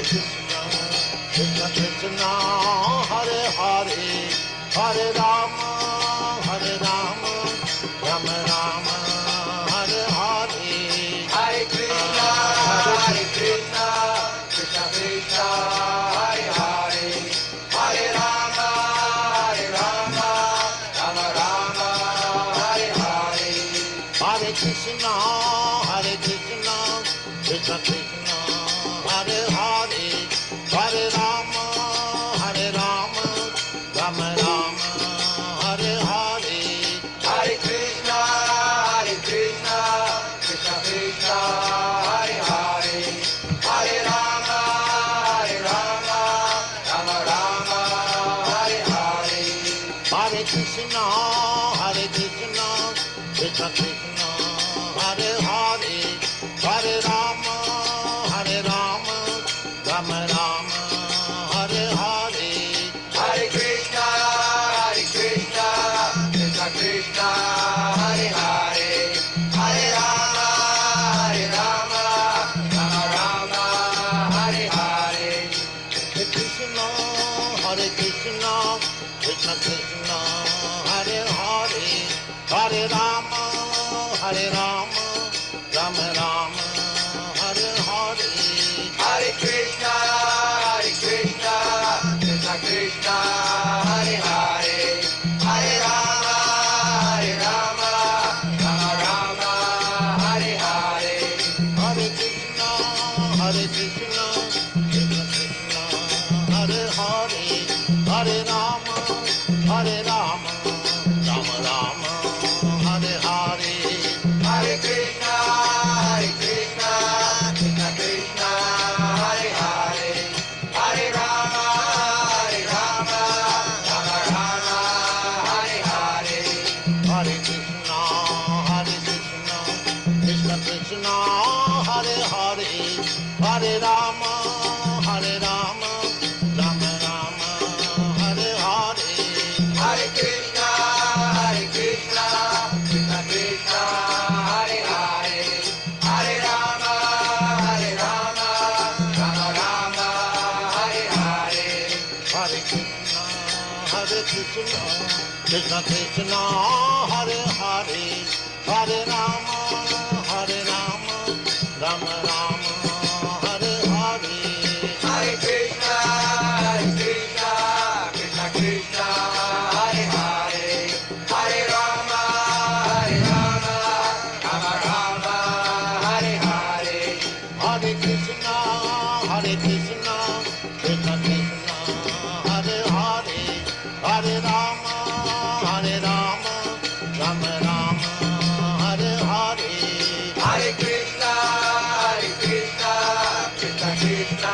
Krishna, Krishna Krishna, Hare Hare, Hare Rama, Rama Rama, Hare Hare, Hare Krishna, Krishna Krishna, Hare Hare, Hare Rama, Rama Rama, Hare Hare. Hare Krishna, Krishna Krishna, Hare Hare, Hare Rama, Rama Rama, Hare Hare. Hare Krishna, Krishna Krishna, Hare Hare, Hare Rama, Rama Rama, Hare Hare. Hare Krishna, Krishna Krishna, Hare Hare, Hare Rama, Rama Rama, Hare Hare. Hare Krishna, Krishna Krishna, Hare Hare, Hare Rama, Rama Hare Hare. Hare Krishna, Krishna Krishna, Hare Hare, Hare Rama, Rama Rama, Hare Hare. Hare Krishna, Krishna Krishna, Hare Hare, Hare Rama, Rama Hare Hare. Hare Krishna, Krishna Krishna, Hare Hare, Hare Rama, Rama Rama, Hare Hare. Hare Krishna, Krishna Krishna, Hare Hare, Hare Rama, Rama Hare Hare. Hare Krishna, Krishna Krishna, Hare Hare, Hare Rama, Rama Rama, Hare Hare. Hare Krishna, Krishna Krishna, Hare Hare, Hare Rama, Rama Hare Hare. Hare Krishna, Krishna Krishna, Hare Hare, Hare Rama, Rama Rama, Hare Hare. Hare Krishna, Krishna Krishna, Hare Hare, Hare Rama, Rama Hare Hare. Hare Krishna, Krishna Krishna, Hare Hare, Hare Rama, Rama Rama, Hare Hare. Hare Krishna, Krishna Krishna, Hare Hare, Hare Rama, Rama Hare Hare. Hare Krishna, Krishna Krishna, Hare Hare, Hare Rama, Rama Rama, Hare Hare. Hare Krishna, Krishna Krishna,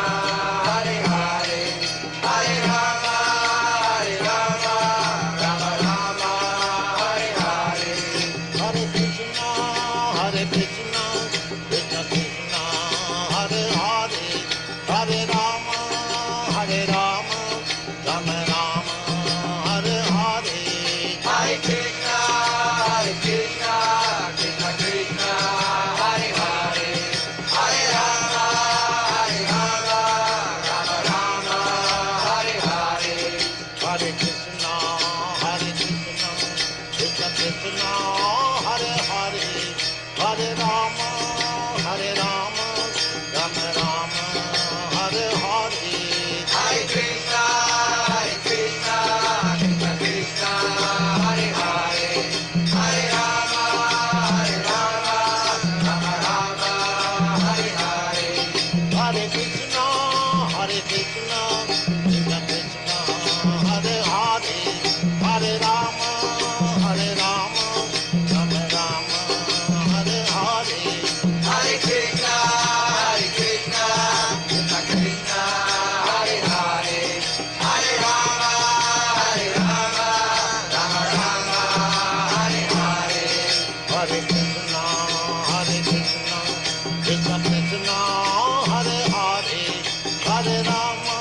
Hare Hare, Hare Rama, Rama Hare Hare. Hare Krishna, Krishna Krishna, Hare Hare, Hare Rama, Rama Rama, Hare Hare. Hare Krishna, Krishna Krishna, Hare Hare, Hare Rama, Rama Hare Hare. Hare Krishna, Krishna Krishna, Hare Hare, Hare Rama, Rama Rama, Hare Hare. Hare Krishna, Krishna Krishna, Hare Hare, Hare Rama, Rama Hare Hare. Hare Krishna, Krishna Krishna, Hare Hare, Hare Rama,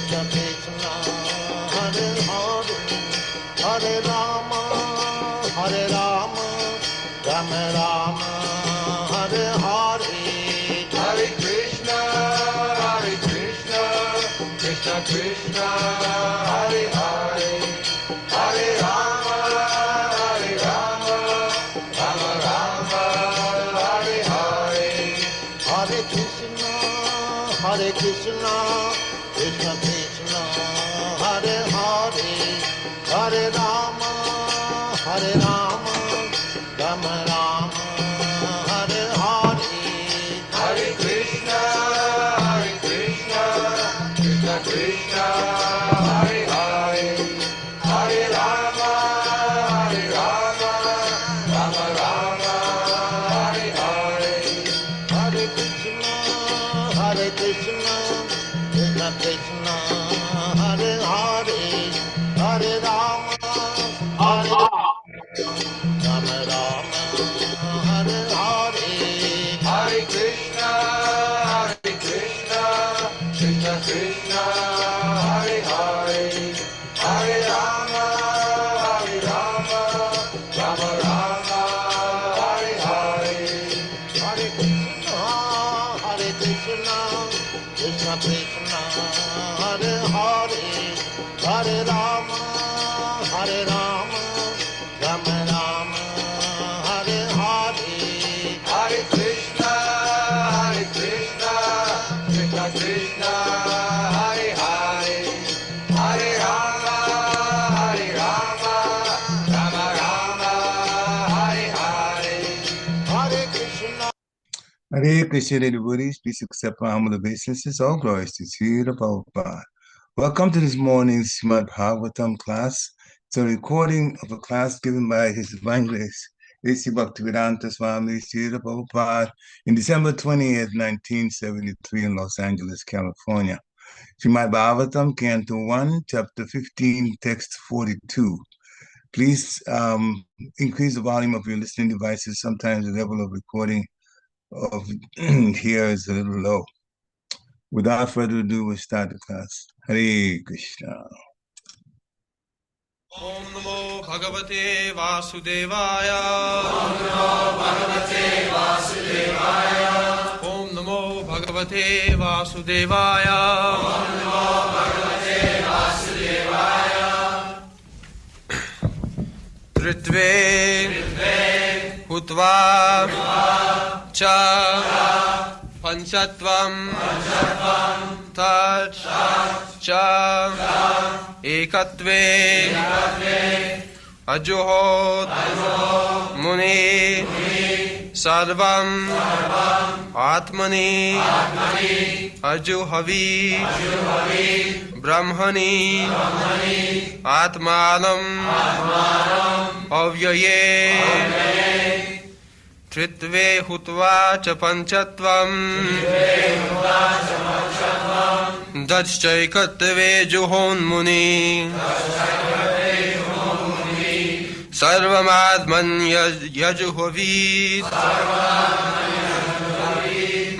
Krishna Krishna, Hare Hare, Hare Rama, Hare Rama, Rama Rama, Hare Hare, Hare Krishna, Krishna Krishna, Hare Hare, Hare Rama, Rama Rama, Hare Hare. Hare Krishna, Krishna Krishna, Hare Hare, Hare Rama, Rama Rama, Hare Hare. Hare Krishna, Krishna Krishna, Hare Hare, Hare Rama, Rama Rama, Hare Hare. Hare Krishna, Krishna Krishna, Hare Hare, Hare Rama, Rama Rama, Hare Hare. Hare Krishna, Krishna Krishna, Hare Hare, Hare Rama, Rama Rama, Hare Hare. Hare Krishna, Krishna Krishna, Hare Hare, Hare Rama, Rama Rama, Hare Hare. Hare Krishna, Krishna Krishna, Hare Hare, Hare Rama, Rama Rama, Hare Hare. Hare Krishna. Hare Krishna, devotees, please accept my humble obeisances. All glories to Srila Prabhupada. Welcome to this morning's Srimad Bhagavatam class. It's a recording of a class given by His Divine Grace, A.C. Bhaktivedanta Swami Srila Prabhupada, in December 20th, 1973 in Los Angeles, California. Srimad Bhagavatam, Canto 1, Chapter 15, Text 42. Please increase the volume of your listening devices. Sometimes the level of recording of here is a little low. Without further ado, we'll start the class. Hare Krishna. Om Namo Bhagavate Vasudevaya. Om Namo Bhagavate Vasudevaya. Om Namo Bhagavate Vasudevaya. Om Namo Bhagavate Vasudevaya. Tritve hutvā cha pañcatvaṁ tat cha caikatve ajuhavīd muniḥ sarvam ātmany ajuhavīd brahmaṇy ātmānam avyaye tritve hutvā ca pañcatvaṁ caikatve juhon sarvam ātmany ajuhavīd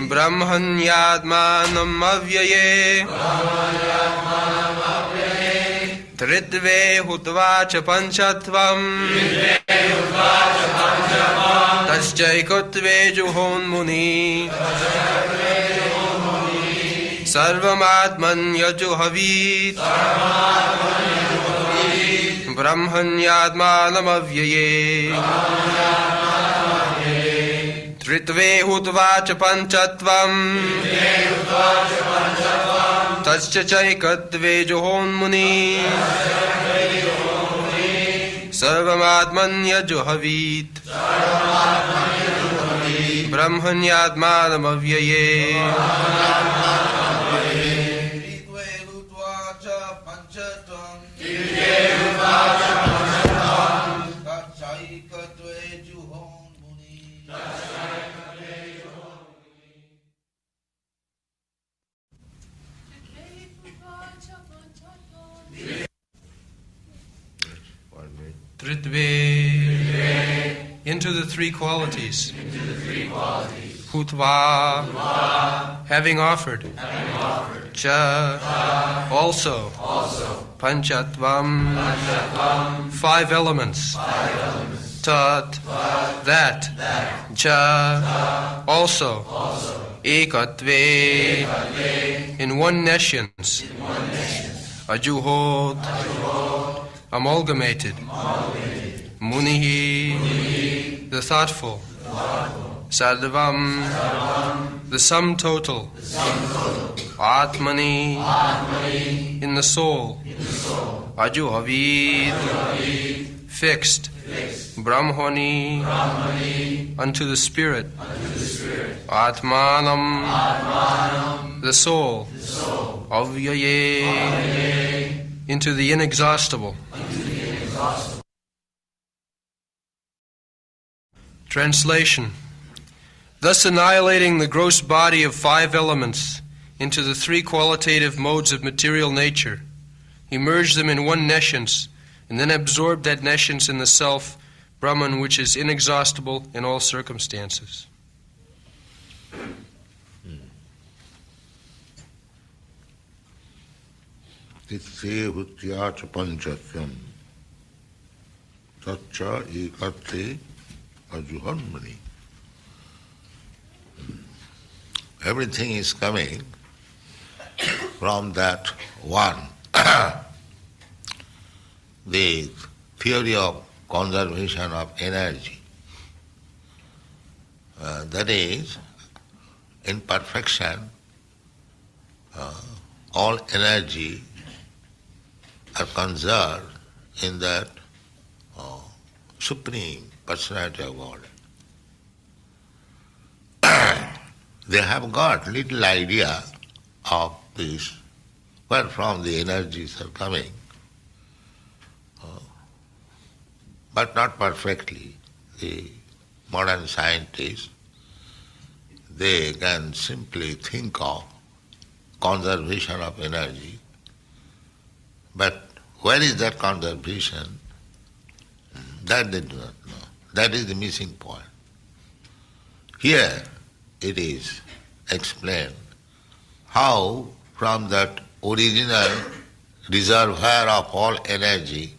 brahmaṇy ātmānam avyaye tritve hutvā ca pañcatvaṁ caikatve juhon sarvam ātmany ajuhavīd brahmaṇy ātmānam avyaye tritve hutvā ca pañcatvaṁ caikatve juhon sarvam ātmany ajuhavīd brahmaṇy ātmānam avyaye tritve into the three qualities. Hutvā, having offered. cha, also, pañcatvaṁ, 5 elements, tat, that, cha, also, caikatve, in one nescience, ajuhon, amalgamated, muniḥ, the thoughtful, sarvam, the sum total, ātmany, in the soul, ajuhavīd, fixed, brahmaṇy, unto the spirit, ātmānam, the soul, avyaye, into the inexhaustible. Translation. Thus annihilating the gross body of 5 elements into the 3 qualitative modes of material nature, he merged them in one nescience, and then absorbed that nescience in the self, Brahman, which is inexhaustible in all circumstances. tritve hutvā pañcatvaṁ tacha caikatve ajuhavīd. Everything is coming from that one. The theory of conservation of energy. That is, in perfection, all energy are conserved in that Supreme Personality of God. They have got little idea of this, where from the energies are coming, but not perfectly. The modern scientists, they can simply think of conservation of energy, but where is that conservation? That they do not know. That is the missing point. Here it is explained how from that original reservoir of all energy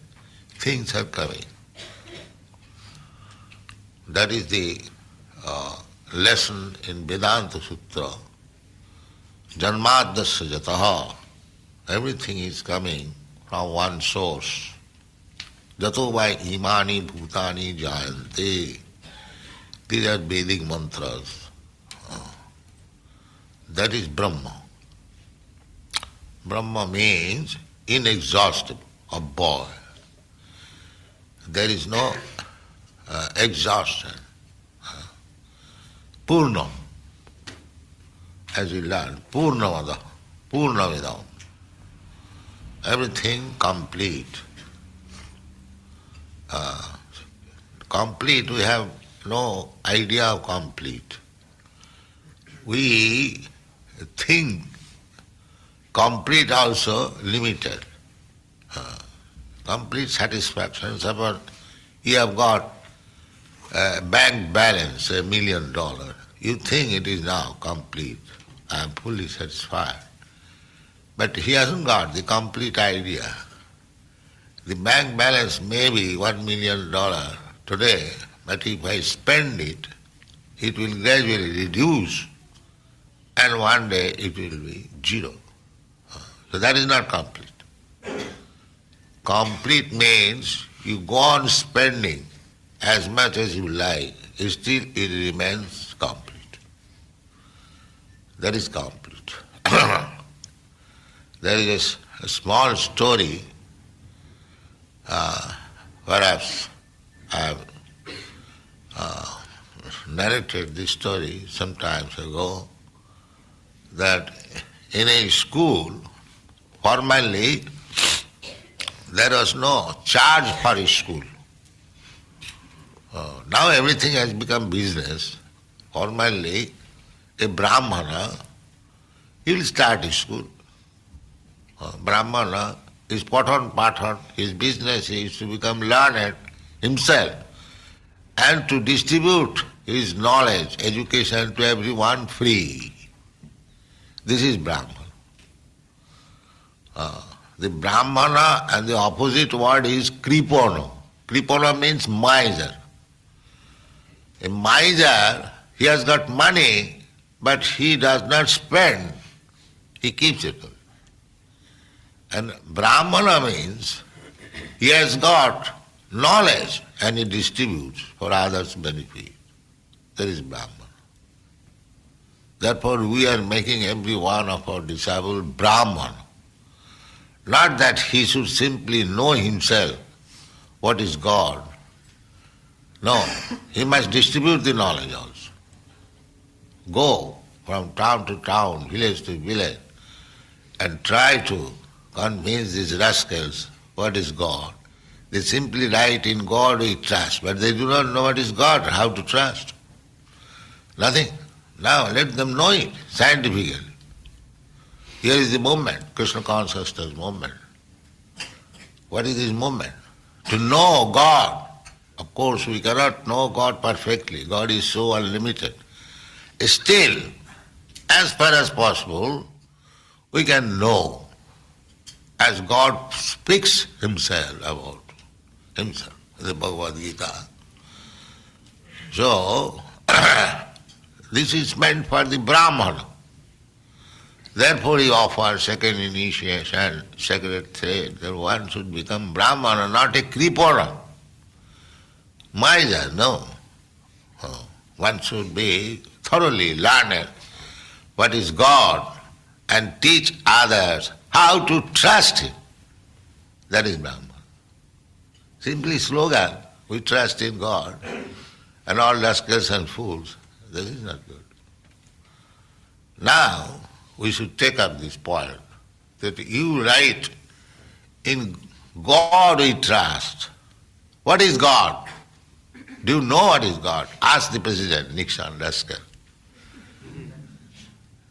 things are coming. That is the lesson in Vedanta Sutra. Janmadasya jataha. Everything is coming from one source. Jato vai imani bhutani jayante. These are Vedic mantras. That is Brahma. Brahma means inexhaustible, a boy. There is no exhaustion. Purnam, as we learn, Purnamada, Purnavidam. Everything complete. Complete, we have no idea of complete. We think complete also limited. Complete satisfaction. Suppose you have got a bank balance, $1 million. You think it is now complete. I am fully satisfied. But he hasn't got the complete idea. The bank balance may be $1 million today, but if I spend it, it will gradually reduce, and one day it will be 0. So that is not complete. Complete means you go on spending as much as you like, still it remains complete. That is complete. There is a small story, perhaps I have narrated this story some times ago, that in a school, formerly there was no charge for a school. Now everything has become business. Formerly, a brahmana, he will start a school. Brahmana is pathan, his business is to become learned himself and to distribute his knowledge, education to everyone free. This is Brahman. The brahmana and the opposite word is kripono. Kripono means miser. A miser, he has got money, but he does not spend. He keeps it. And brahmana means he has got knowledge and he distributes for others' benefit. That is brahmana. Therefore we are making every one of our disciples Brahman. Not that he should simply know himself what is God. No, he must distribute the knowledge also. Go from town to town, village to village, and try to convince these rascals what is God. They simply write, in God we trust, but they do not know what is God, how to trust. Nothing. Now let them know it scientifically. Here is the movement, Krishna consciousness movement. What is this movement? To know God. Of course we cannot know God perfectly. God is so unlimited. Still, as far as possible, we can know as God speaks himself about himself, the Bhagavad Gita. So, this is meant for the Brahmana. Therefore he offers second initiation, sacred thread, that one should become Brahmana, not a kripona. Miser, no. One should be thoroughly learned what is God and teach others how to trust Him. That is Brahman. Simply slogan, we trust in God, and all rascals and fools. That is not good. Now, we should take up this point, that you write, in God we trust. What is God? Do you know what is God? Ask the President, Nixon, rascal.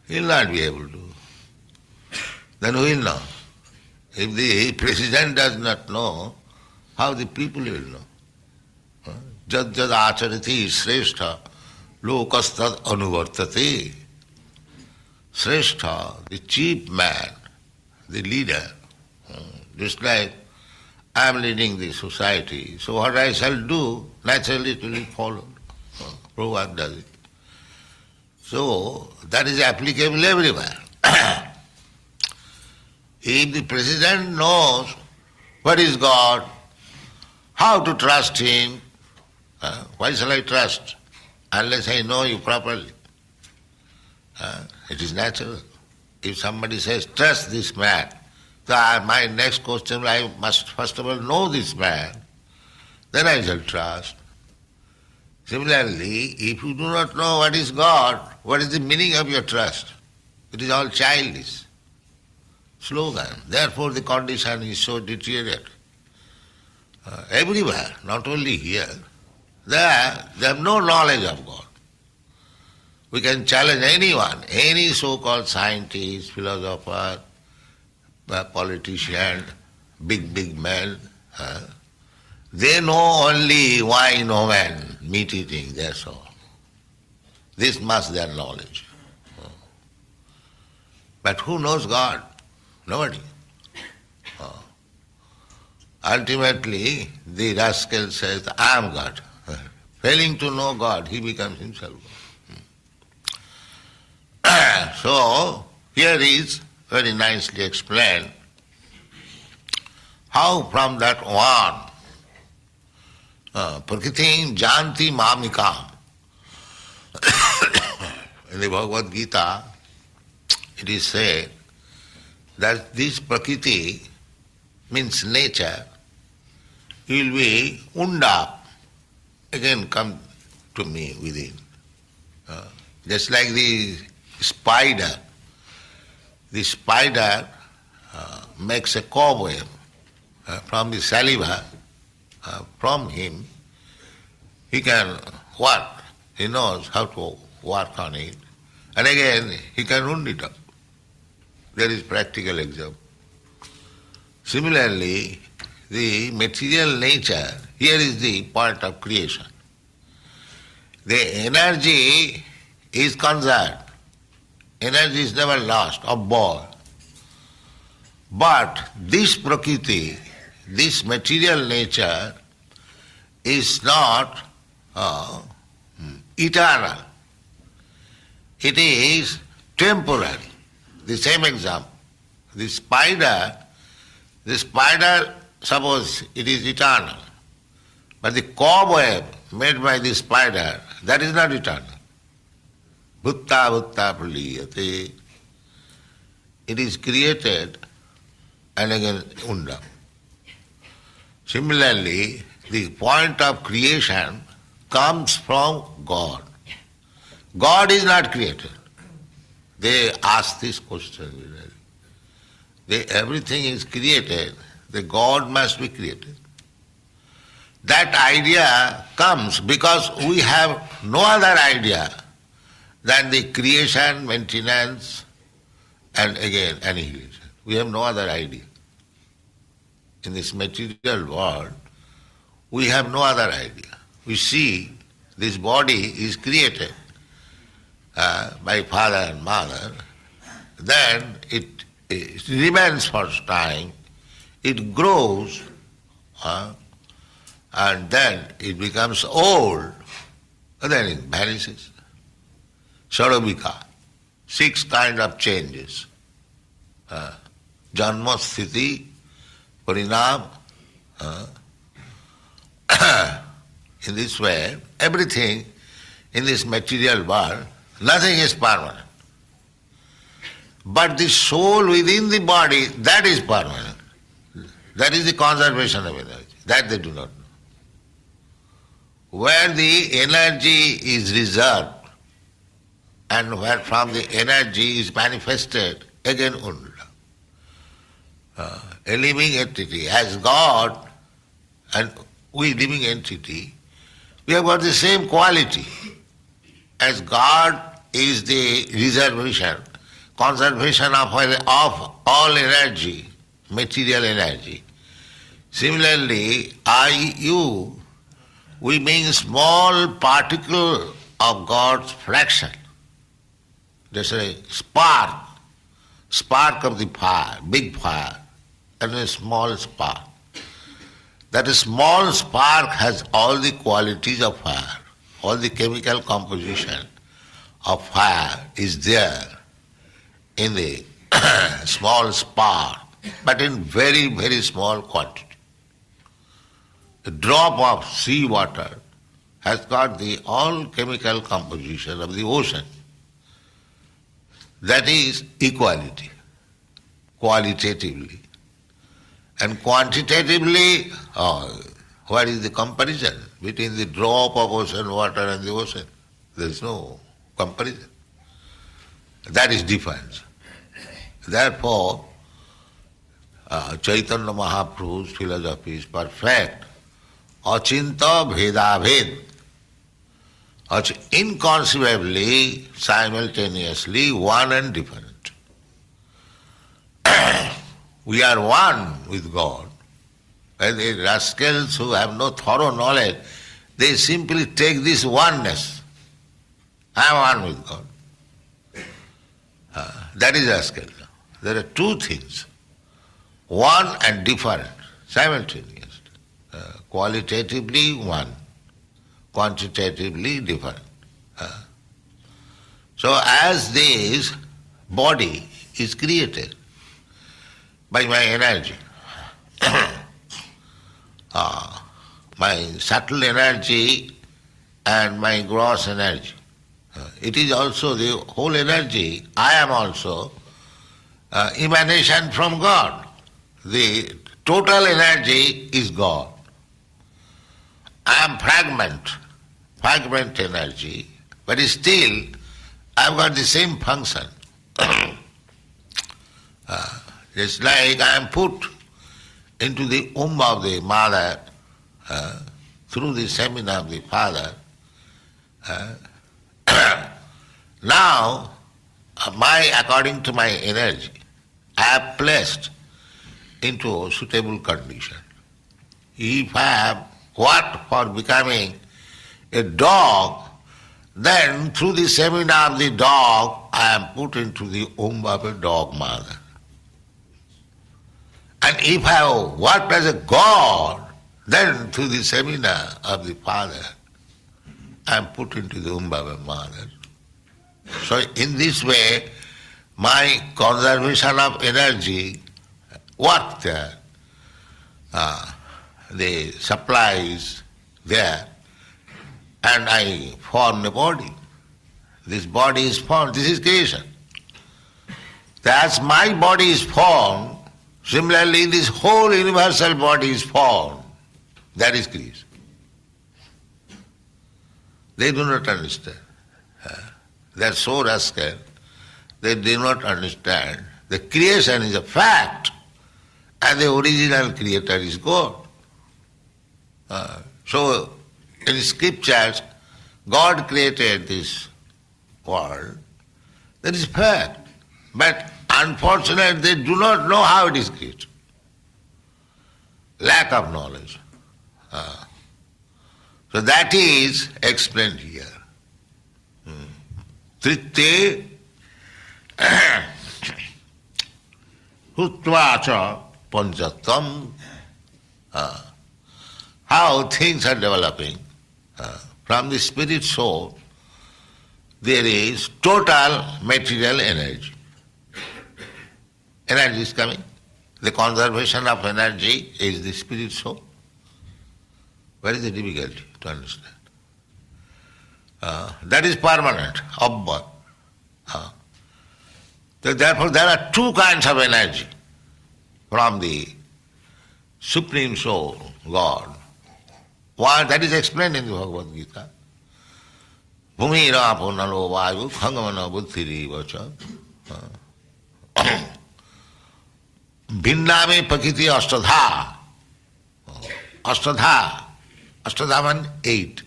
He will not be able to. Then who will know? If the President does not know, how the people will know? Jad jad acharati sreshtha lokastad anuvartate. Sreshtha, the chief man, the leader, just like I am leading the society, so what I shall do, naturally it will be followed. Prabhupada does it. So that is applicable everywhere. If the President knows what is God, how to trust Him, why shall I trust unless I know you properly? It is natural. If somebody says, trust this man, so my next question, I must first of all know this man, then I shall trust. Similarly, if you do not know what is God, what is the meaning of your trust? It is all childish. Slogan. Therefore the condition is so deteriorated. Everywhere, not only here, they have no knowledge of God. We can challenge anyone, any so-called scientist, philosopher, politician, big men. They know only wine, woman, meat eating, that's all. This must their knowledge. But who knows God? Nobody. Ultimately, the rascal says, I am God. Failing to know God, he becomes himself God. So, here is very nicely explained how from that one, prakritim janti mamikam. In the Bhagavad Gita, it is said that this prakriti means nature will be unda, again come to me within. Just like the spider. The spider makes a cobweb from the saliva, from him. He can work. He knows how to work on it. And again, he can wound it up. There is practical example. Similarly, the material nature, here is the point of creation. The energy is conserved. Energy is never lost or born. But this prakriti, this material nature is not eternal. It is temporary. The same example. The spider, suppose it is eternal, but the cobweb made by the spider, that is not eternal. Bhutta praliyate. It is created and again undam. Similarly, the point of creation comes from God. God is not created. They ask this question. Everything is created, the God must be created. That idea comes because we have no other idea than the creation, maintenance, and again annihilation. We have no other idea. In this material world, we have no other idea. We see this body is created by father and mother, then it remains for time, it grows, and then it becomes old, and then it vanishes. Sarvika, 6 kind of changes. Janma, sthiti, parinam. In this way, everything in this material world, nothing is permanent. But the soul within the body, that is permanent. That is the conservation of energy. That they do not know. Where the energy is reserved and where from the energy is manifested, again undam. A living entity, as God and we living entity, we have got the same quality. As God is the reservation, conservation of all energy, material energy. Similarly, you, we being small particle of God's fraction. There's a spark of the fire, big fire, and a small spark. That small spark has all the qualities of fire, all the chemical composition of fire is there in the small spark, but in very, very small quantity. A drop of sea water has got the all chemical composition of the ocean. That is equality, qualitatively. And quantitatively, what is the comparison between the drop of ocean water and the ocean? There is no comparison. That is difference. Therefore, Chaitanya Mahaprabhu's philosophy is perfect. Achinta bhedabhed. Inconceivably, simultaneously, one and different. We are one with God. And the rascals who have no thorough knowledge, they simply take this oneness. I am one with God. That is rascal. There are 2 things. One and different, simultaneous. Qualitatively one, quantitatively different. So as this body is created by my energy, my subtle energy and my gross energy. It is also the whole energy. I am also emanation from God. The total energy is God. I am fragment energy, but still I have got the same function. It's like I am put into the womb of the mother through the semen of the father. Now, according to my energy, I am placed into a suitable condition. If I am worked for becoming a dog, then through the semen of the dog, I am put into the womb of a dog mother. And if I have worked as a god, then through the seminar of the father, I am put into the womb of a mother. So in this way, my conservation of energy worked there. The supply is there, and I form a body. This body is formed, this is creation. As my body is formed, similarly this whole universal body is formed. That is creation. They do not understand. They are so rascal, they do not understand. The creation is a fact, and the original creator is God. So in scriptures, God created this world. That is fact. But unfortunately, they do not know how it is created. Lack of knowledge. So that is explained here. Tritve hutvā pañcatvaṁ. How things are developing. From the spirit soul, there is total material energy. Energy is coming. The conservation of energy is the spirit soul. What is the difficulty to understand? That is permanent, avyaye. So therefore there are two kinds of energy from the Supreme Soul, God. One, that is explained in the Bhagavad Gita. Bhumi rapo nalo vayu khangamana buddhiri vacha. Bhinname pakiti ashtadha. Ashtadha. Ashtadha means 8.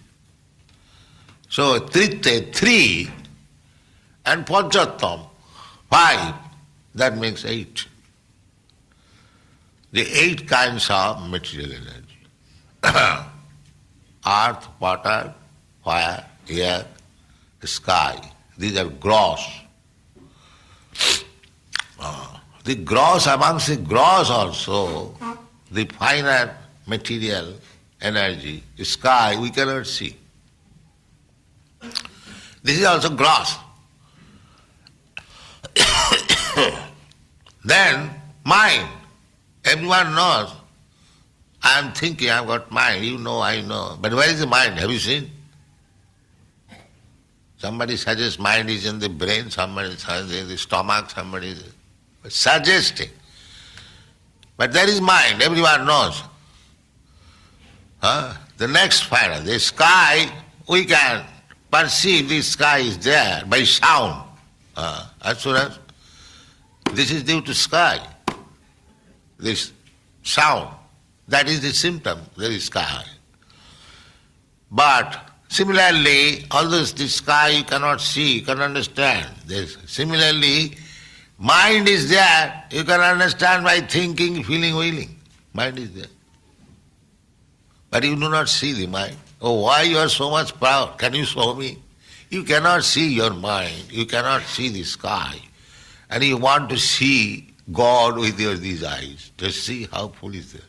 So tritve, 3, and pañcatvaṁ, 5. That makes 8. The 8 kinds of material energy. Earth, water, fire, air, sky. These are gross. The gross, amongst the gross also, the finer material energy, sky, we cannot see. This is also gross. Then mind. Everyone knows. I am thinking, I have got mind, you know, I know. But where is the mind? Have you seen? Somebody suggests mind is in the brain, somebody suggests in the stomach, somebody is suggesting. But there is mind, everyone knows. The next final, the sky, we can perceive the sky is there by sound. As soon as this is due to sky, this sound, that is the symptom, there is sky. But similarly, although the sky you cannot see, you can understand. Similarly, mind is there, you can understand by thinking, feeling, willing. Mind is there. But you do not see the mind. Oh, why you are so much proud? Can you show me? You cannot see your mind, you cannot see the sky. And you want to see God with these eyes. Just see how full is there.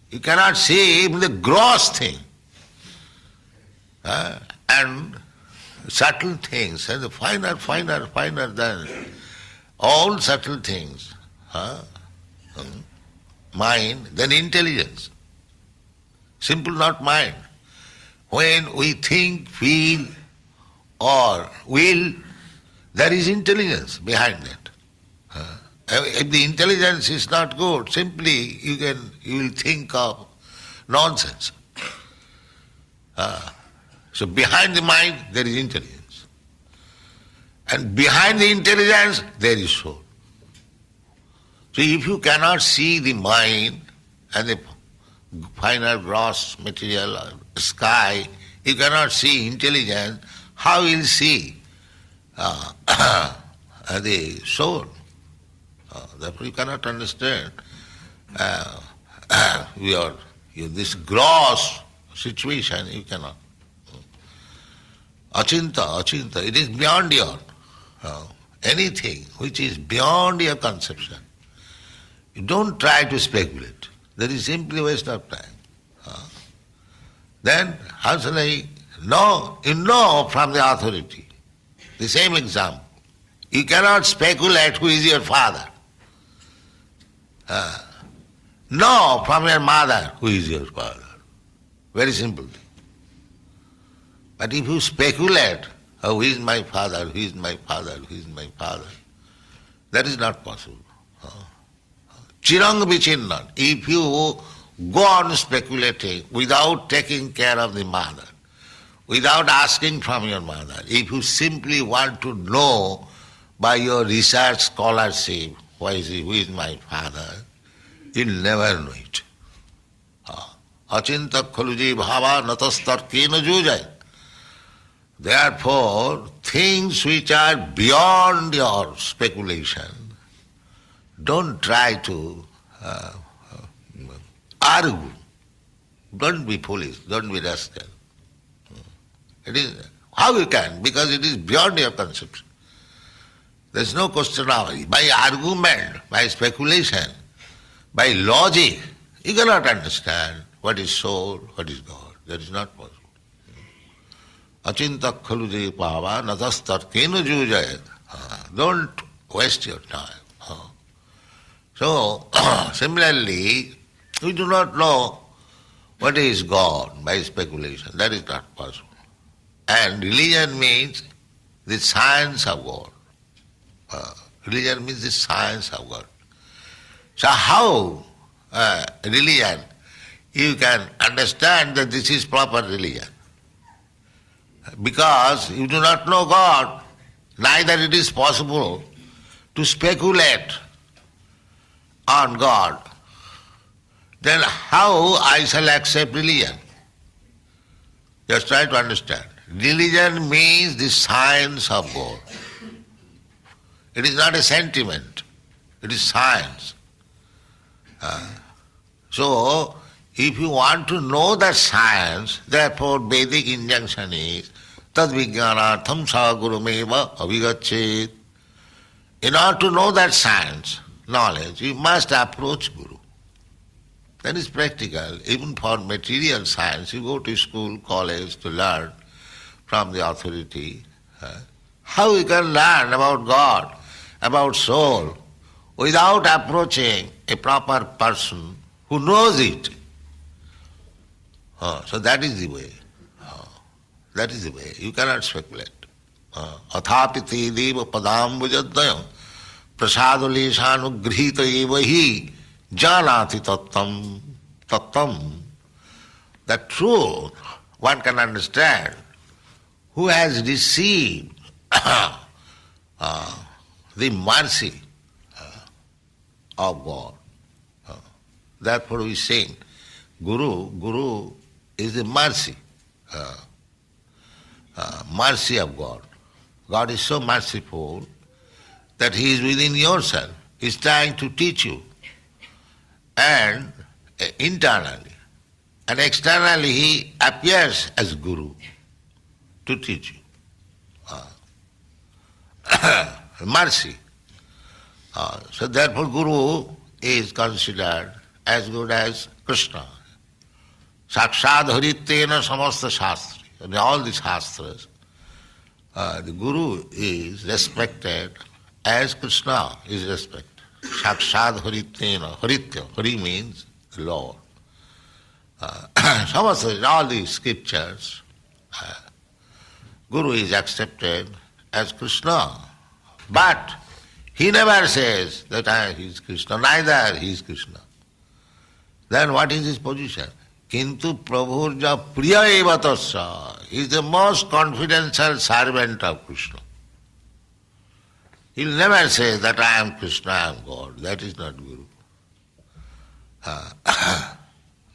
You cannot see even the gross thing. And subtle things, and the finer than all subtle things. Mind, then intelligence. Simple, not mind. When we think, feel, or will, there is intelligence behind that. If the intelligence is not good, simply you will think of nonsense. So behind the mind there is intelligence. And behind the intelligence there is soul. So if you cannot see the mind and the finer gross material sky, you cannot see intelligence, how will you see the soul? Therefore you cannot understand this gross situation, you cannot. Achinta, it is beyond your anything which is beyond your conception. You don't try to speculate. That is simply a waste of time. Then how shall I know? You know from the authority. The same example. You cannot speculate who is your father. Know from your mother who is your father. Very simple thing. But if you speculate, who is my father, who is my father, who is my father, that is not possible. Chirang vichinnan. If you go on speculating without taking care of the mother, without asking from your mother, if you simply want to know by your research scholarship who is my father, you'll never know it. Achinta khaluji bhava natastarkena jujay. Therefore, things which are beyond your speculation, don't try to argue. Don't be foolish, don't be rascal. It is how you can, because it is beyond your conception. There is no question of it. By argument, by speculation, by logic, you cannot understand what is soul, what is God. That is not possible. Achinta khalu pava natastarkena jujayat. Don't waste your time. So, similarly, we do not know what is God by speculation. That is not possible. And religion means the science of God. Religion means the science of God. So how religion, you can understand that this is proper religion? Because you do not know God, neither it is possible to speculate on God. Then how I shall accept religion? Just try to understand. Religion means the science of God. It is not a sentiment, it is science. So, if you want to know that science, therefore Vedic injunction is tad vijnanartham sa gurumeva avigachet. In order to know that science, knowledge, you must approach Guru. That is practical. Even for material science, you go to school, college to learn from the authority. How you can learn about God, about soul, without approaching a proper person who knows it? So that is the way. That is the way. You cannot speculate. Athapiti deva padambujadayam prasaduleshanugrhita eva hi janati tattam. The truth one can understand who has received the mercy of God. Therefore we sing, Guru is the mercy, mercy of God. God is so merciful that He is within yourself. He is trying to teach you, and internally. And externally He appears as Guru to teach you. Mercy. So therefore Guru is considered as good as Krishna. Sakshad harittena samasta shastri. In all the shastras, the Guru is respected as Krishna is respected. Sakshad harittena. Haritya. Hari means the Lord. Samasta, in all the scriptures, Guru is accepted as Krishna. But he never says that he is Krishna, neither he is Krishna. Then what is his position? Kintu Prabhurja Priya eva tasya. He is the most confidential servant of Krishna. He will never say that I am Krishna, I am God. That is not Guru.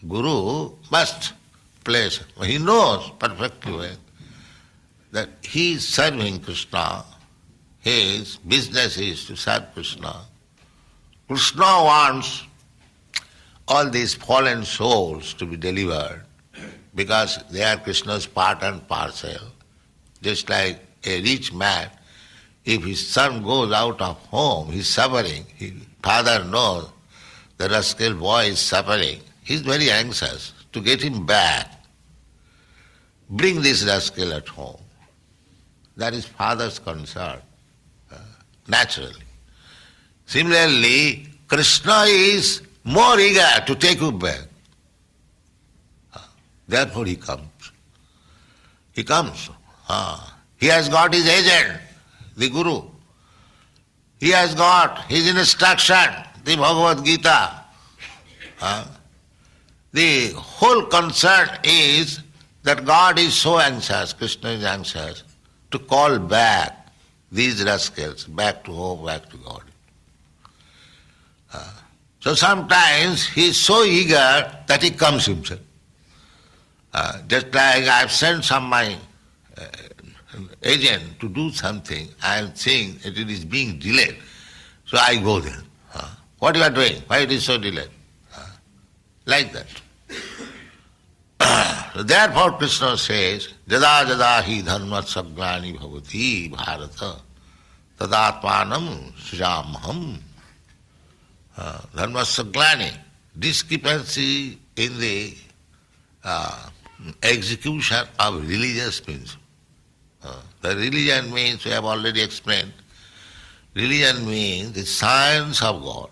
Guru must place, he knows perfectly that he is serving Krishna. His business is to serve Krishna. Krishna wants all these fallen souls to be delivered because they are Krishna's part and parcel. Just like a rich man, if his son goes out of home, he is suffering. His father knows the rascal boy is suffering. He is very anxious to get him back. Bring this rascal at home. That is father's concern, naturally. Similarly, Krishna is more eager to take you back. Therefore he comes. He comes. He has got his agent, the Guru. He has got his instruction, the Bhagavad Gita. The whole concern is that God is so anxious, Krishna is anxious, to call back these rascals back to home, back to God. So sometimes he is so eager that he comes himself. Just like I have sent some my agent to do something, I am seeing that it is being delayed. So I go there. What you are doing? Why it is so delayed? Like that. Therefore Krishna says, Jada jada hi dharma sagrani bhavati bharata tad ātmānam srijamaham. Dharma sagrani, discrepancy in the execution of religious principles. The religion means, we have already explained, religion means the science of God.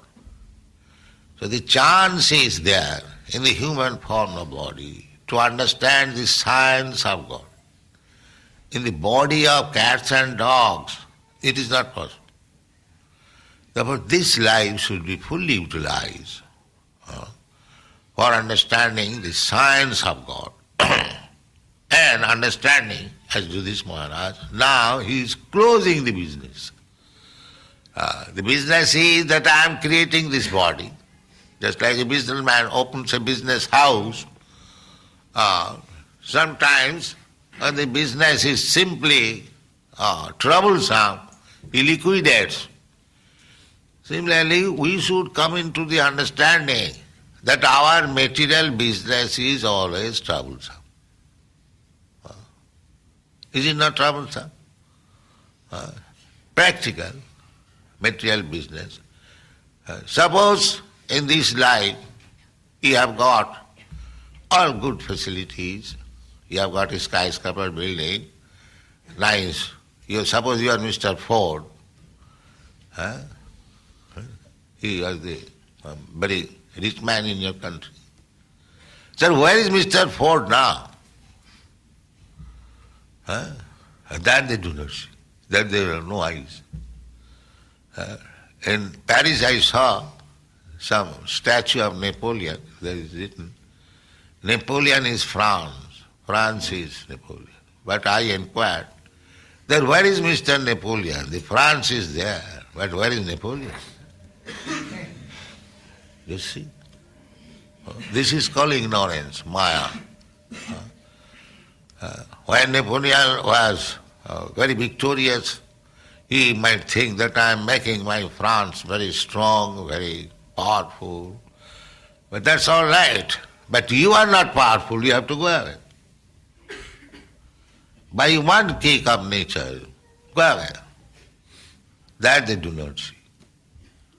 So the chance is there in the human form of body to understand the science of God. In the body of cats and dogs, it is not possible. Therefore this life should be fully utilized for understanding the science of God. And understanding, as Yudhishthira Maharaj, now he is closing the business. The business is that I am creating this body. Just like a businessman opens a business house, sometimes when the business is simply troublesome, he liquidates. Similarly, we should come into the understanding that our material business is always troublesome. Is it not troublesome? Practical, material business. Suppose in this life you have got all good facilities, you have got a skyscraper building, nice. Suppose you are Mr. Ford, he was the very rich man in your country. Sir, where is Mr. Ford now? That they do not see, that there are no eyes. In Paris I saw some statue of Napoleon, there is written, Napoleon is France, France is Napoleon. But I inquired, then where is Mr. Napoleon? The France is there, but where is Napoleon? You see? This is called ignorance, Maya. When Napoleon was very victorious, he might think that I am making my France very strong, very powerful. But that's all right. But you are not powerful, you have to go away. By one kick of nature, go away. That they do not see.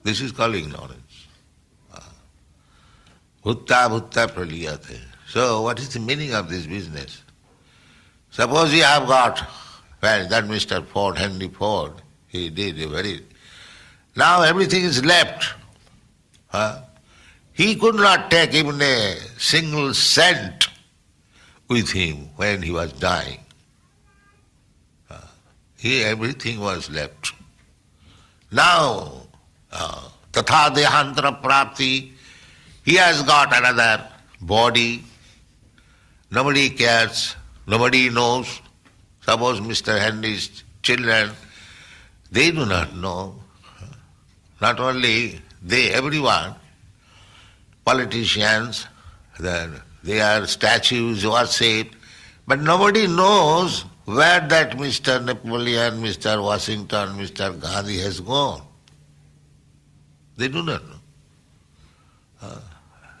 This is called ignorance. Hutvā hutvā praliyate. So what is the meaning of this business? Suppose you have got, well, that Mr. Ford, Henry Ford, he did a very... Now everything is left. He could not take even a single cent with him when he was dying. Everything was left. Now, tatha dehantara prapti, he has got another body. Nobody cares, nobody knows. Suppose Mr. Henry's children, they do not know. Not only they, everyone, politicians, they are statues worshipped, but nobody knows where that Mr. Napoleon, Mr. Washington, Mr. Gandhi has gone. They do not know.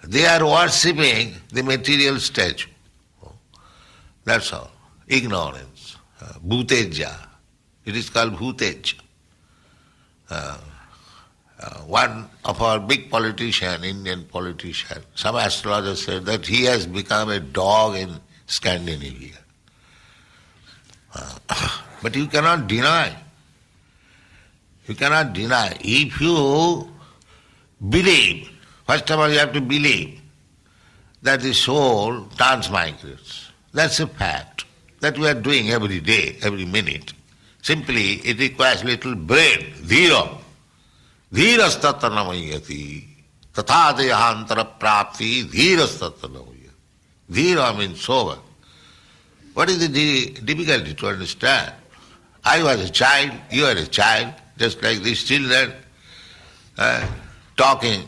They are worshipping the material statue. That's all. Ignorance. Bhuteja. It is called bhuteja. One of our big politician, Indian politician, some astrologer said that he has become a dog in Scandinavia. But you cannot deny. You cannot deny. If you believe, first of all you have to believe that the soul transmigrates. That's a fact that we are doing every day, every minute. Simply it requires little brain, dhira. Dhirastatra namayati. Tatha dehantara prapti dhirastatra namayati. Dhira means sober. What is the difficulty to understand? I was a child, you are a child, just like these children talking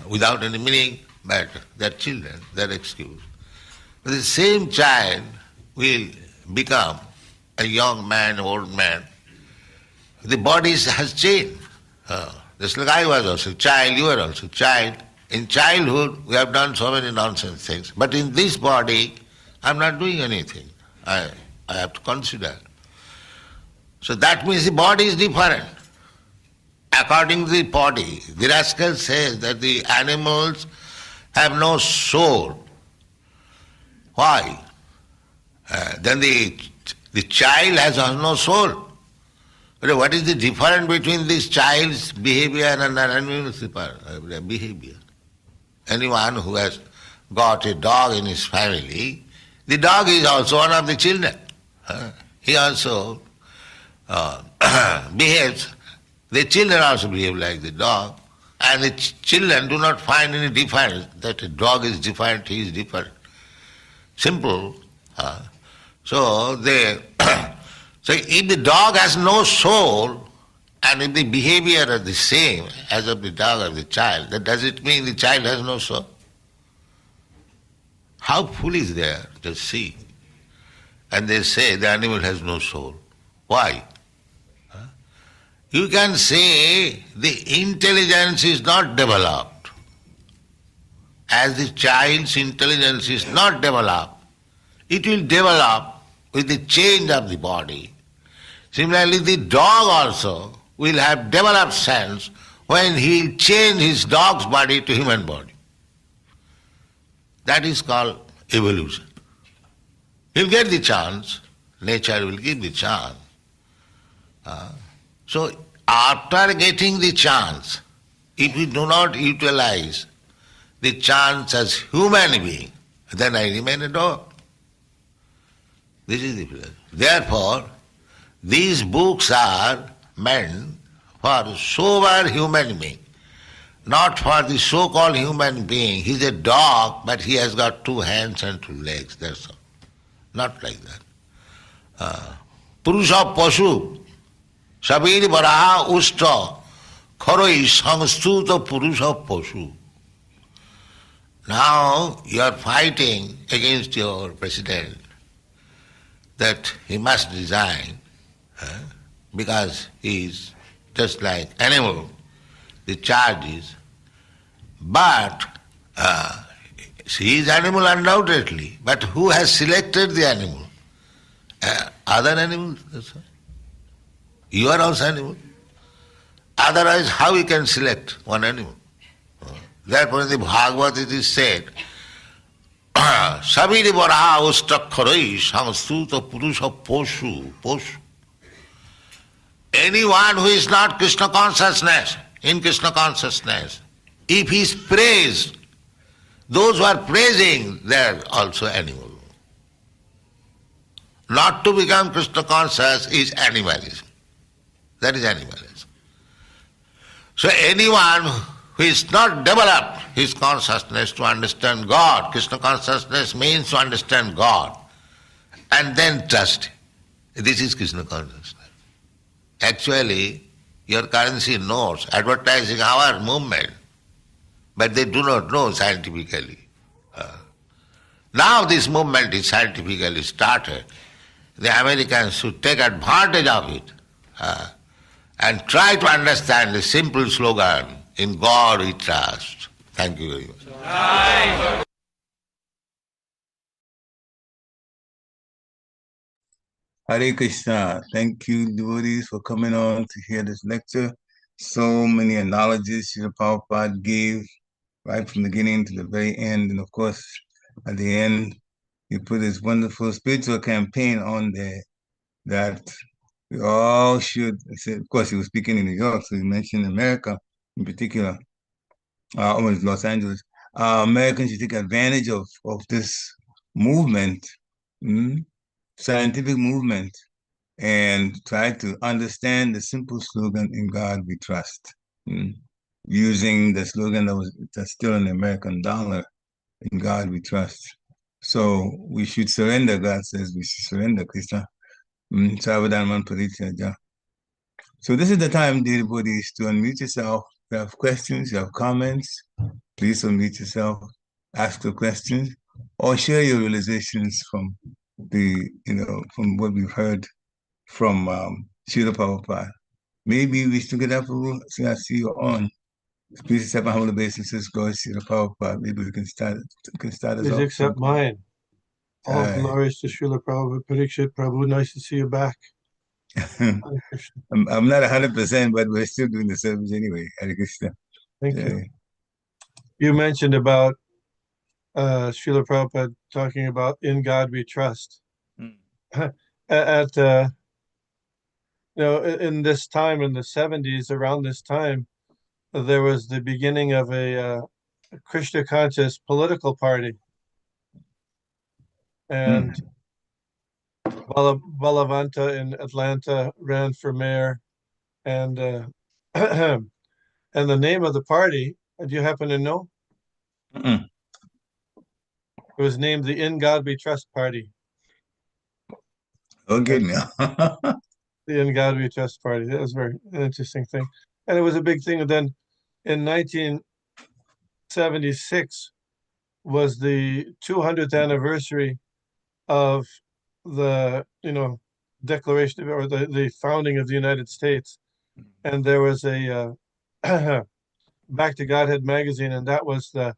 without any meaning, but they're children, they're excused. But the same child will become a young man, old man. The body has changed. Just like I was also a child, you are also a child. In childhood, we have done so many nonsense things. But in this body, I'm not doing anything. I have to consider. So that means the body is different. According to the body, the rascal says that the animals have no soul. Why? Then the child has no soul. But what is the difference between this child's behavior and an animal's behavior? Anyone who has got a dog in his family, the dog is also one of the children. He also behaves. The children also behave like the dog. And the children do not find any difference that a dog is different, he is different. Simple. So if the dog has no soul, and if the behavior is the same as of the dog or the child, then does it mean the child has no soul? How foolish they are, just see. And they say the animal has no soul. Why? You can say the intelligence is not developed. As the child's intelligence is not developed, it will develop with the change of the body. Similarly, the dog also will have developed sense when he will change his dog's body to human body. That is called evolution. He'll get the chance, nature will give the chance. So after getting the chance, if we do not utilize the chance as human being, then I remain a dog. This is the philosophy. Therefore, these books are meant for sober human being, not for the so-called human being. He's a dog, but he has got 2 hands and 2 legs, that's all. Not like that. Purusha Pashu, Sabir Varaha Usta, Kharoi Samstuta Purusha Pashu. Now you are fighting against your president that he must resign because he is just like animal, the charge is. But he is animal undoubtedly, but who has selected the animal? Other animals, that's all. You are also animal. Otherwise, how you can select one animal? Therefore, in the Bhagavad it is said, Sabiri Varaha Ustakharai Samstuta Purusha Poshu. Anyone who is not Krishna consciousness, in Krishna consciousness, if he is praised, those who are praising, they are also animal. Not to become Krishna conscious is animalism. That is animalism. So anyone who is not developed his consciousness to understand God, Krishna consciousness means to understand God, and then trust. This is Krishna consciousness. Actually, your currency notes advertising our movement, but they do not know scientifically. Now this movement is scientifically started. The Americans should take advantage of it and try to understand the simple slogan, in God we trust. Thank you very much. Hare Krishna. Thank you, devotees, for coming on to hear this lecture. So many analogies Srila Prabhupada gave right from the beginning to the very end. And of course, at the end, he put his wonderful spiritual campaign on there that we all should. Of course, he was speaking in New York, so he mentioned America in particular, almost Los Angeles. Americans should take advantage of this movement, scientific movement, and try to understand the simple slogan, "In God We Trust," using the slogan that's still an American dollar, "In God We Trust." So we should surrender. God says we should surrender, Krishna. Sarvadharman Parityāja. So this is the time, dear devotees, to unmute yourself. If you have questions, you have comments, please unmute yourself, ask the questions, or share your realizations from from what we've heard from Srila Prabhupada. Maybe we still get up for I see you on. Please accept my humble obeisances, God, Srila Prabhupada. Maybe we can start us Please off. accept mine. All Right. glories to Srila Prabhupada. Parikshit Prabhu, nice to see you back. Hare Krishna. I'm not 100%, but we're still doing the service anyway. Hare Krishna. Thank you. You mentioned about Srila Prabhupada talking about "In God We Trust." At in this time, in the 70s, around this time, there was the beginning of a Krishna conscious political party, and Balavanta in Atlanta ran for mayor, and and the name of the party, do you happen to know? Mm-mm. It was named the "In God We Trust" Party. Okay, now. The "In God We Trust" Party. That was an interesting thing, and it was a big thing. And then in 1976 was the 200th anniversary of the declaration or the founding of the United States, and there was a Back to Godhead magazine, and that was the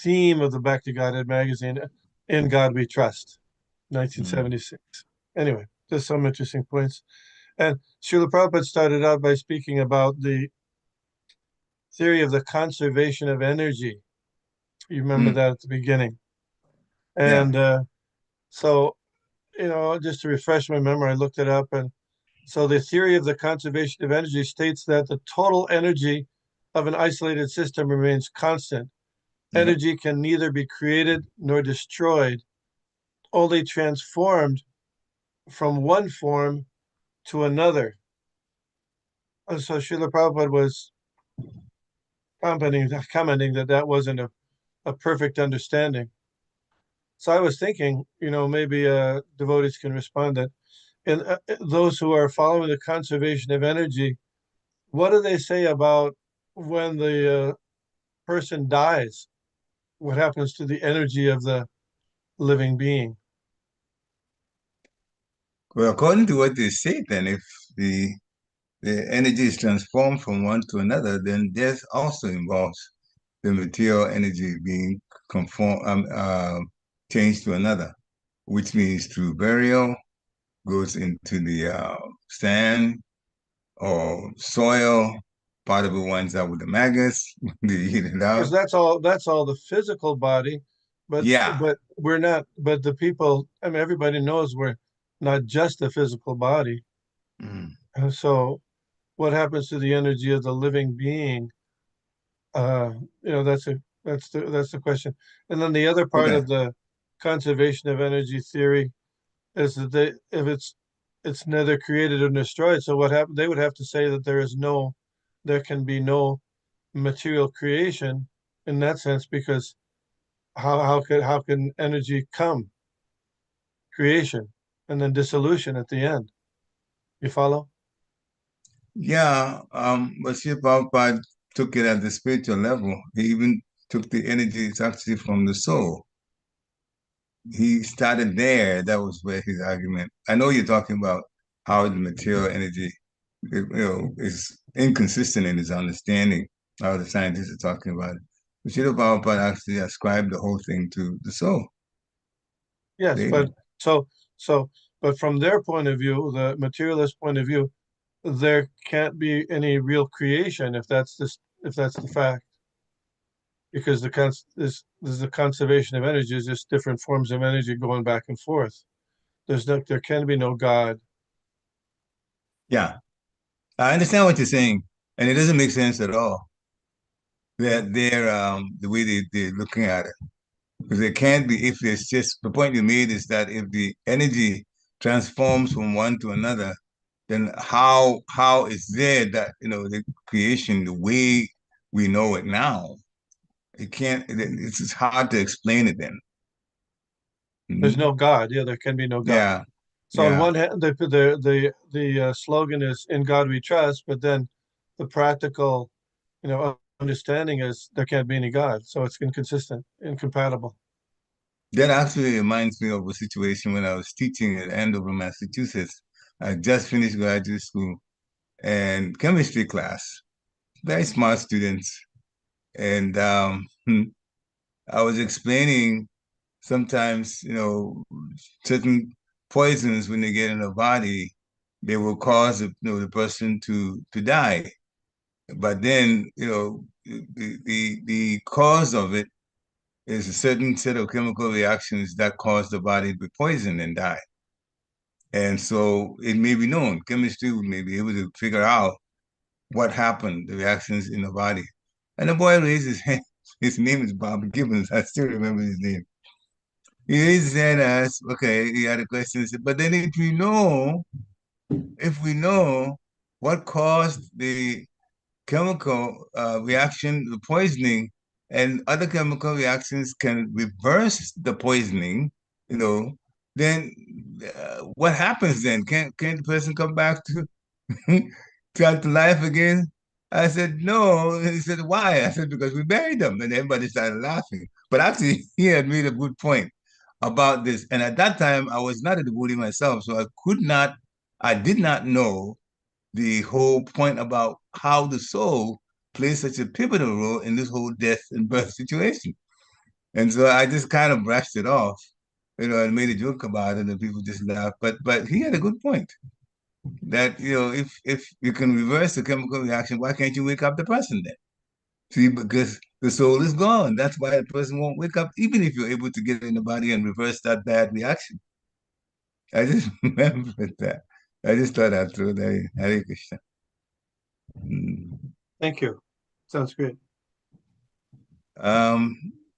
theme of the Back to Godhead magazine, "In God We Trust," 1976. Anyway, just some interesting points. And Srila Prabhupada started out by speaking about the theory of the conservation of energy. You remember that at the beginning. And so, just to refresh my memory, I looked it up. And so the theory of the conservation of energy states that the total energy of an isolated system remains constant. Energy can neither be created nor destroyed, only transformed from one form to another. And so Srila Prabhupada was commenting that wasn't a perfect understanding. So I was thinking, maybe devotees can respond that in those who are following the conservation of energy, what do they say about when the person dies? What happens to the energy of the living being? Well, according to what they say, then if the energy is transformed from one to another, then death also involves the material energy being changed to another, which means through burial, goes into the sand or soil. Part of it winds up with the maggots. They eat it out. Because that's all the physical body, but we're not. But the people, everybody knows we're not just the physical body. And so, what happens to the energy of the living being? That's the question. And then the other part of the conservation of energy theory is that if it's neither created or destroyed, so what happened? They would have to say that there can be no material creation in that sense, because how can energy come? Creation and then dissolution at the end. You follow? Yeah, but Srila Prabhupada took it at the spiritual level. He even took the energy, it's actually from the soul. He started there. That was where his argument. I know you're talking about how the material energy, is inconsistent in his understanding. How the scientists are talking about it. But Srila Prabhupada actually ascribed the whole thing to the soul. Yes, but from their point of view, the materialist point of view, there can't be any real creation if that's the fact, because there's the conservation of energy is just different forms of energy going back and forth. There can be no God. Yeah, I understand what you're saying, and it doesn't make sense at all. That they're the way they're looking at it. Because it can't be if it's just the point you made is that if the energy transforms from one to another, then how is there that the creation the way we know it now? It can't. It's just hard to explain it then. There's no God. Yeah, there can be no God. Yeah, So on yeah, one hand, the slogan is "In God We Trust," but then the practical, understanding is there can't be any God. So it's inconsistent, incompatible. that actually reminds me of a situation when I was teaching at Andover, Massachusetts. I just finished graduate school and chemistry class. Very smart students, and I was explaining sometimes, certain poisons when they get in the body, they will cause the person to die. But then, the cause of it is a certain set of chemical reactions that cause the body to be poisoned and die. And so it may be known, chemistry may be able to figure out what happened, the reactions in the body. And the boy raised his hand. His name is Bob Gibbons. I still remember his name. He raised his hand and asked, okay, he had a question. He said, but then if we know what caused the chemical reaction, the poisoning, and other chemical reactions can reverse the poisoning, then what happens then? Can't the person come back to life again? I said, no. And he said, why? I said, because we buried them. And everybody started laughing. But actually, he had made a good point about this. And at that time, I was not a devotee myself. So I did not know the whole point about how the soul plays such a pivotal role in this whole death and birth situation. And so I just kind of brushed it off, and made a joke about it, and people just laughed. But he had a good point that if you can reverse the chemical reaction, why can't you wake up the person then? See, because the soul is gone. That's why a person won't wake up, even if you're able to get in the body and reverse that bad reaction. I just remembered that. I just thought I'd throw that in. Hare Krishna. Thank you. Sounds great.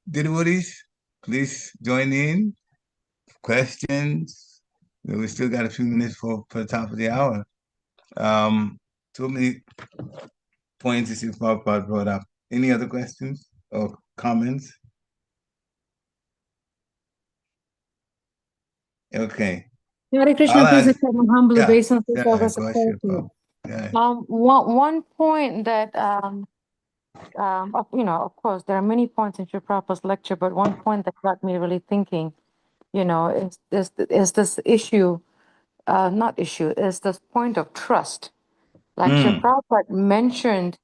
Devotees, please join in. Questions. We still got a few minutes for the top of the hour. So many points that Prabhupada brought up. Any other questions or comments? Hare Okay. Krishna, I'll please ask. accept my humble Yeah, obeisances for the go ahead, support. yeah. One point that of course, there are many points in Srila Prabhupada's lecture, but one point that got me really thinking, is this issue, is this point of trust. Like Srila Prabhupada mentioned,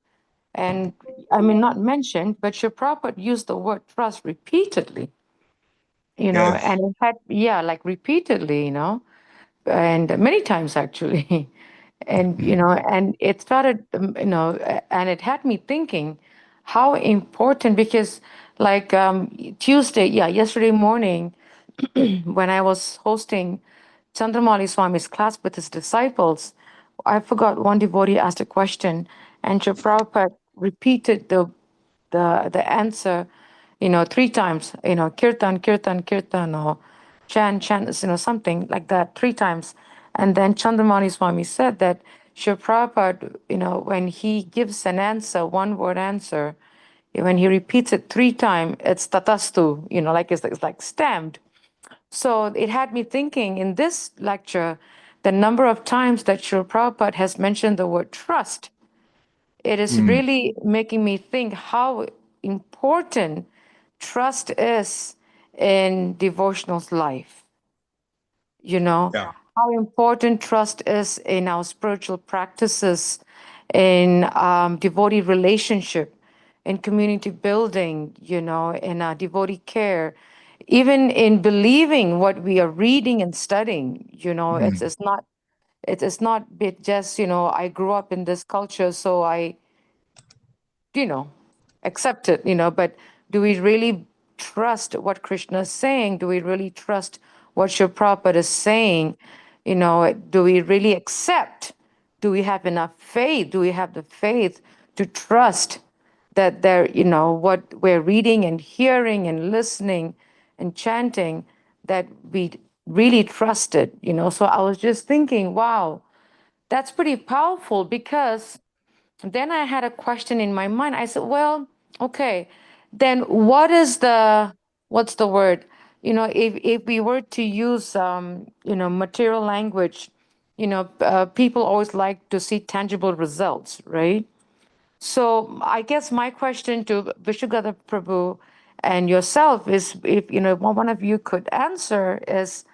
and I mean not mentioned, but Srila Prabhupada used the word trust repeatedly, Yes. and it had, like repeatedly, and many times actually. And and it started and it had me thinking how important, because like yesterday morning when I was hosting Chandramali Swami's class with his disciples, I forgot one devotee asked a question, and Srila Prabhupada repeated the answer, three times, kirtan, kirtan, kirtan, or chant, chant, something like that, three times. And then Chandramani Swami said that Srila Prabhupada, when he gives an answer, one word answer, when he repeats it three times, it's tatastu, like it's like stamped. So it had me thinking in this lecture, the number of times that Srila Prabhupada has mentioned the word trust, it is really making me think how important trust is in devotional's life. Yeah. How important trust is in our spiritual practices, in devotee relationship, in community building, in our devotee care, even in believing what we are reading and studying. It's not It's not just, I grew up in this culture, so I, accept it, but do we really trust what Krishna is saying? Do we really trust what Srila Prabhupada is saying? Do we really accept? Do we have enough faith? Do we have the faith to trust that what we're reading and hearing and listening and chanting, that we really trust it? So I was just thinking, wow, that's pretty powerful, because then I had a question in my mind. I said, well, okay, then what's the word? If we were to use, material language, people always like to see tangible results, right? So I guess my question to Vishnugatha Prabhu and yourself is, if, one of you could answer, is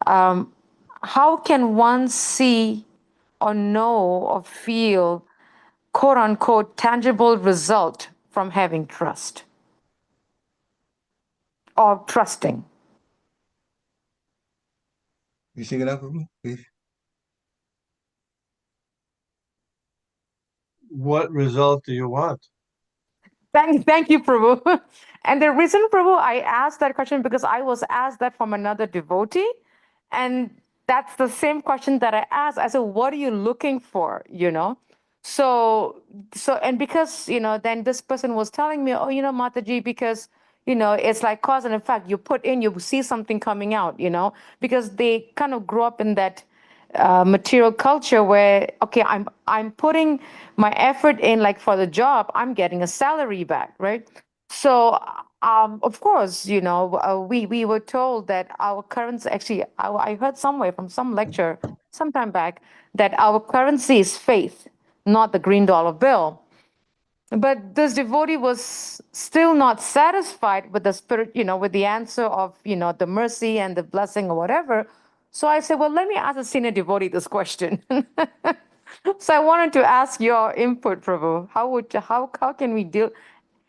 how can one see or know or feel, quote unquote, tangible result from having trust or trusting? You shake it up, please. What result do you want? Thank you, Prabhu. And the reason, Prabhu, I asked that question, because I was asked that from another devotee, and that's the same question that I asked. I said, "What are you looking for?" And because then this person was telling me, "Oh, Mataji, because it's like cause and effect. You put in, you see something coming out. Because they kind of grew up in that material culture where, okay, I'm putting my effort in, like for the job, I'm getting a salary back, right? So of course, we were told that our currency, actually, I heard somewhere from some lecture sometime back, that our currency is faith, not the green dollar bill. But this devotee was still not satisfied with the spirit, with the answer of, the mercy and the blessing or whatever. So I said, well, let me ask a senior devotee this question. So I wanted to ask your input, Prabhu. How can we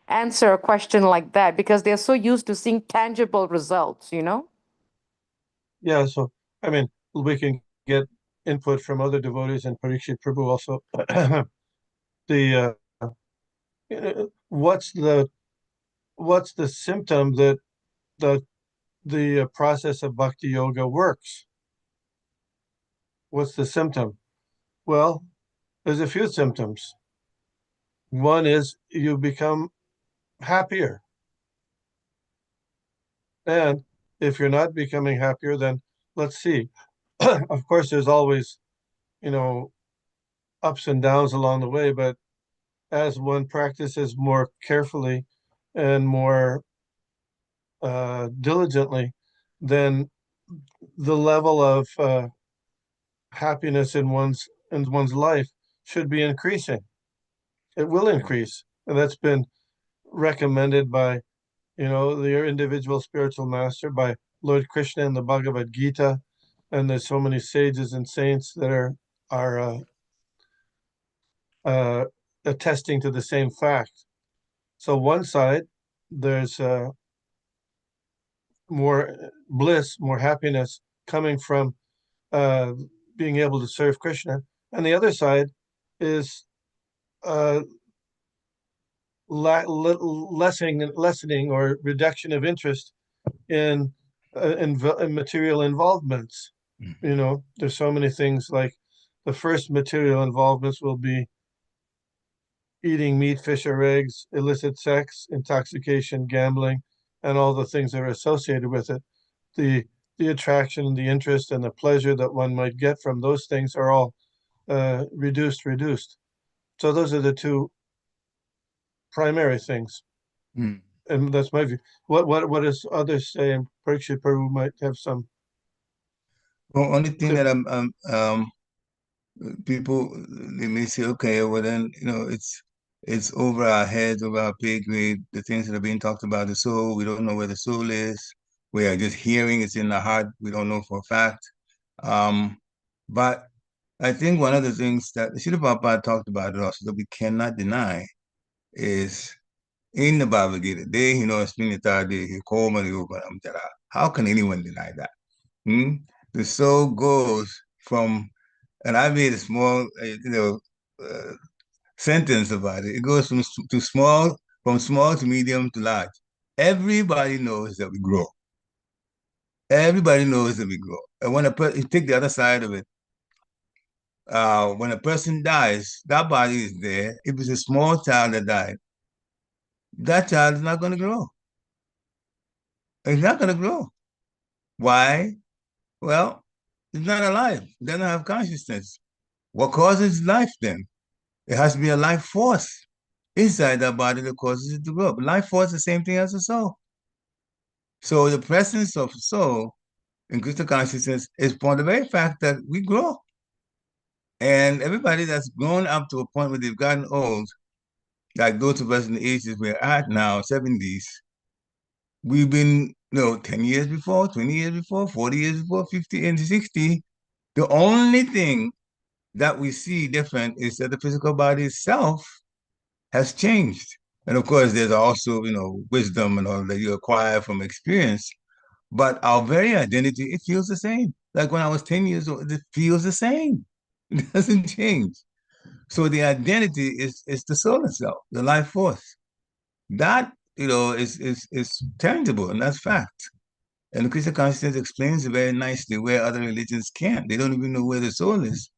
answer a question like that? Because they're so used to seeing tangible results, Yeah, so I mean, we can get input from other devotees and Parikshit Prabhu also. The what's the symptom that the process of bhakti yoga works? What's the symptom? Well, there's a few symptoms. One is you become happier. And if you're not becoming happier, then let's see. Of course, there's always, ups and downs along the way, but as one practices more carefully and more diligently, then the level of happiness in one's life should be increasing. It will increase, and that's been recommended by the individual spiritual master, by Lord Krishna in the Bhagavad Gita, and there's so many sages and saints that are attesting to the same fact. So one side, there's more bliss, more happiness coming from being able to serve Krishna, and the other side is lessening or reduction of interest in material involvements. There's so many things, like the first material involvements will be eating meat, fish, or eggs, illicit sex, intoxication, gambling, and all the things that are associated with it. The attraction, the interest, and the pleasure that one might get from those things are all reduced. So those are the two primary things. And that's my view. What does others say? And Parikshit Prabhu might have some. Well, only thing that people, they may say, okay, well then, it's over our heads, over our pay grade, the things that are being talked about the soul. We don't know where the soul is. We are just hearing it's in the heart. We don't know for a fact. But I think one of the things that Srila Prabhupada talked about it also that we cannot deny is in the Bhagavad Gita. How can anyone deny that? The soul goes from And I made a small, sentence about it. It goes from small to medium to large. Everybody knows that we grow. Everybody knows that we grow. And when you take the other side of it, when a person dies, that body is there. If it's a small child that died, that child is not going to grow. It's not going to grow. Why? Well, it's not alive. It doesn't have consciousness. What causes life then? It has to be a life force inside that body that causes it to grow. But life force is the same thing as the soul. So the presence of soul in Krishna consciousness is for the very fact that we grow. And everybody that's grown up to a point where they've gotten old, like those of us in the ages we're at now, 70s, we've been, 10 years before, 20 years before, 40 years before, 50 and 60. The only thing that we see different is that the physical body itself has changed. And of course, there's also, wisdom and all that you acquire from experience. But our very identity, it feels the same. Like when I was 10 years old, it feels the same. It doesn't change. So the identity is the soul itself, the life force. That, is tangible, and that's fact. And the Krishna consciousness explains it very nicely where other religions can't. They don't even know where the soul is.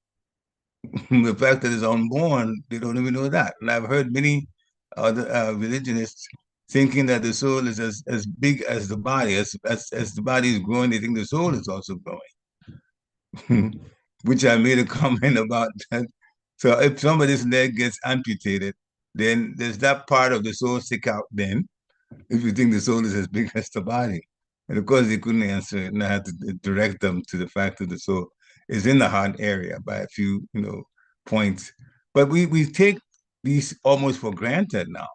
The fact that it's unborn, they don't even know that. And I've heard many other religionists thinking that the soul is as big as the body. As the body is growing, they think the soul is also growing. Which I made a comment about that. So if somebody's leg gets amputated, then there's that part of the soul stick out then, if you think the soul is as big as the body. And of course, they couldn't answer it, and I had to direct them to the fact that the soul is in the heart area by a few, points. But we take these almost for granted now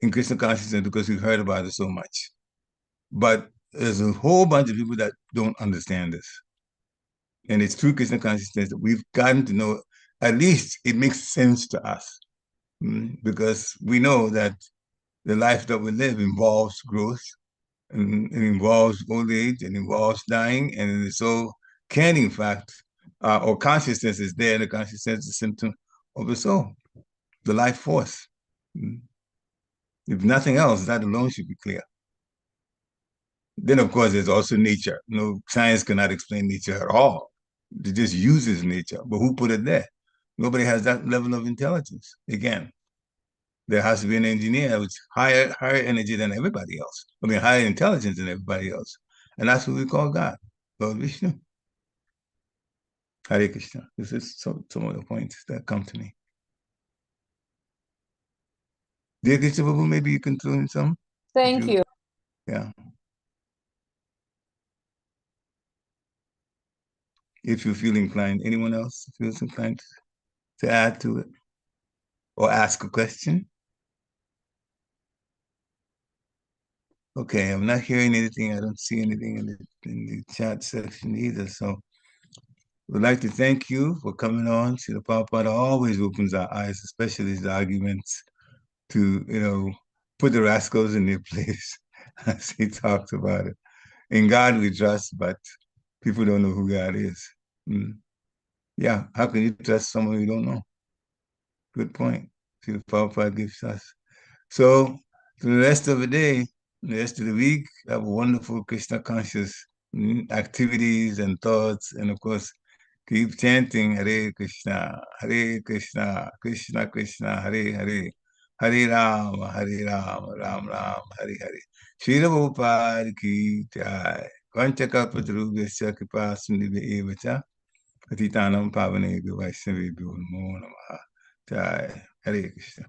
in Krishna consciousness because we've heard about it so much. But there's a whole bunch of people that don't understand this. And it's through Krishna consciousness that we've gotten to know, at least it makes sense to us, because we know that the life that we live involves growth, and it involves old age, and involves dying, and the soul can, in fact, or consciousness is there, and the consciousness is a symptom of the soul, the life force. If nothing else, that alone should be clear. Then, of course, there's also nature. Science cannot explain nature at all. It just uses nature. But who put it there? Nobody has that level of intelligence. Again, there has to be an engineer with higher energy than everybody else. Higher intelligence than everybody else. And that's what we call God, Lord Vishnu. Hare Krishna. This is some of the points that come to me. Dear Krishna Prabhu, maybe you can throw in some? Thank you. Yeah. If you feel inclined, anyone else feels inclined to add to it or ask a question? Okay, I'm not hearing anything. I don't see anything in the chat section either. So we'd like to thank you for coming on. Srila Prabhupada always opens our eyes, especially his arguments, to, put the rascals in their place, as he talks about it. In God we trust, but people don't know who God is. Yeah, how can you trust someone you don't know? Good point. Srila Prabhupada gives us. So for the rest of the day, the rest of the week, have wonderful Krishna conscious activities and thoughts, and of course, keep chanting Hare Krishna, Krishna Krishna, Hare Hare, Hare Rama, Ram Ram, Hare Hare. Srila Prabhupada ki jai. Pañcatvaṁ kripa sindhave eva ca patitanam pavanebhyo vaishnavebhyo namo namaha. Jai. Hare Krishna.